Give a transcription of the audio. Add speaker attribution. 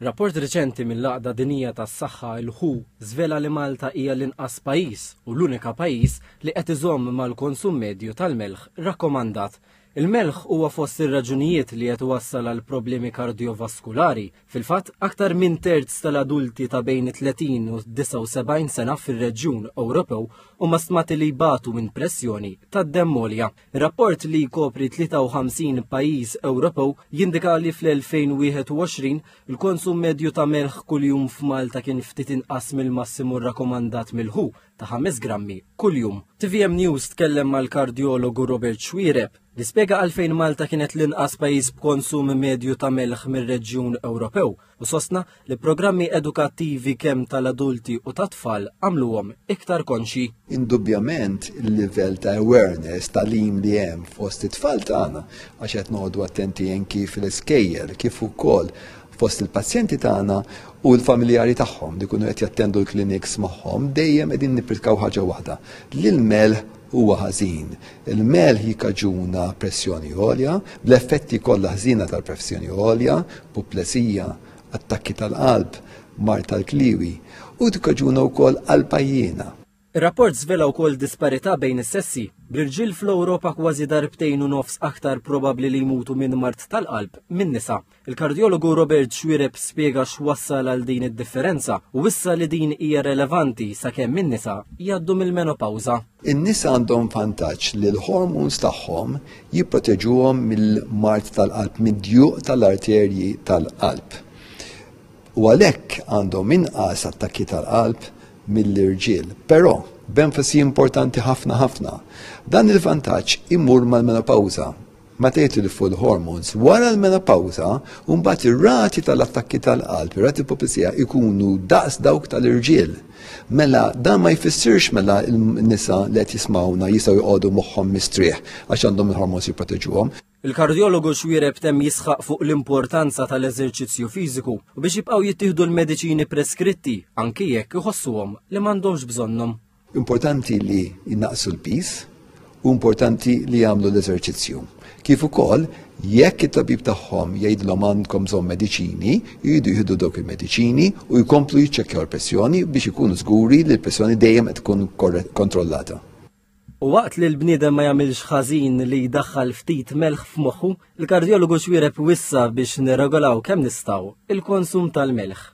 Speaker 1: Rapport riċenti mill-Laqda Dinjija tas-Saħħa il-WHO żvela li Malta hija l-inqas pajjiż u l-unika pajjiż li qed iżomm mal-konsum medju tal-melħ rakkomandat. Il-melħ huwa fost ir-raġunijiet li qed iwassal għal problemi kardiovaskulari. Fil-fatt, aktar minn terz tal-adulti ta' bejn 30 u 79 sena fir-Reġjun Ewropew huma stmati li jbatu minn pressjoni tad-demmolja. Ir-rapport li jkopri 53 pajjiż Ewropew jindika li fl-2021 il-konsum medju ta' melħ kuljum f'Malta kien ftit inqas mill-massimu rakkomandat mill-WHO ta' 5 grammi kuljum. TVM News tkellem mal-kardjologu Robert Xwireb li spjega għalfejn Malta kienet l-inqas pajjiż b'konsum medju ta' melħ mir-Reġjun Ewropew u sostna li programmi edukattivi kemm tal-adulti u tat-tfal għamluhom iktar konxi.
Speaker 2: Indubjament il-livell ta' awareness tal-lim li hemm fost it-tfal tagħna għax qed noqogħdu attenti anki fil-iskejjel kif ukoll fost il-pazjenti tagħna u l-familjari tagħhom li jkunu qed jattendu l-kliniks magħhom dejjem qegħdin nippritkaw ħaġa waħda li l-melħ huwa ħażin. Il-melħ jikkaġuna pressjoni għolja, bl-effetti kollha ħżina tal-pressjoni għolja, puplesija, attakki tal-qalb, mar tal-kliwi u tikkaġuna wkoll qalbajjiena.
Speaker 1: Ir-rapport żvela wkoll disparità bejn is-sessi. Bl-irġiel fl-Ewropa kważi darbtejn u nofs aktar probabbli li jmutu minn mart tal-qalb minn nisa. Il-kardjologu Robert Xwireb spjega x'wassal għal din id-differenza u wissa li din hija relevanti sakemm in-nisa jgħaddu mill-menopawża.
Speaker 2: In-nisa għandhom vantaġġ li l-hormones tagħhom jipproteġuhom mill-mart tal-qalb, mid-djuq tal-arterji tal-qalb. U għalhekk għandhom inqas attakki tal-qalb mill-irġiel. Però, b'enfasi importanti ħafna, dan il-vantaġġ imur mal-menopawża. Meta jitilfu l-hormones wara l-menopawża, mbagħad ir-rati tal-attakki tal-qalb, ir-rati puplesija ikunu daqs dawk tal-irġiel. Mela dan ma jfissirx mela n-nisa li qed jismawna jistgħu jqogħdu moħħhom mistrieħ għax għandhom il-hormones jipproteġuhom.
Speaker 1: Il-kardjologu Xwireb temm jisħaq fuq l-importanza tal-eżerċizzju fiżiku u biex jibqgħu jittieħdu l-mediċini preskritti anki jekk iħossuhom li m'għandhomx bżonnhom.
Speaker 2: Importanti li jnaqsu l-pis u importanti li jagħmlu l-eżerċizzju. Kif ukoll jekk it-tabib tagħhom jgħidilhom għandkom bżonn mediċini, jridu jieħdu dawk il-mediċini u jkomplu jiċċekkjaw l-pressjoni biex ikunu żguri li l-pressjoni dejjem qed tkun kontrollata.
Speaker 1: U waqt li l-bniedem ma jagħmilx ħażin li jdaħħal ftit melħ f'moħħu, il-kardjologu Xwireb wissa biex nirregolaw kemm nistgħu il-konsum tal-melħ.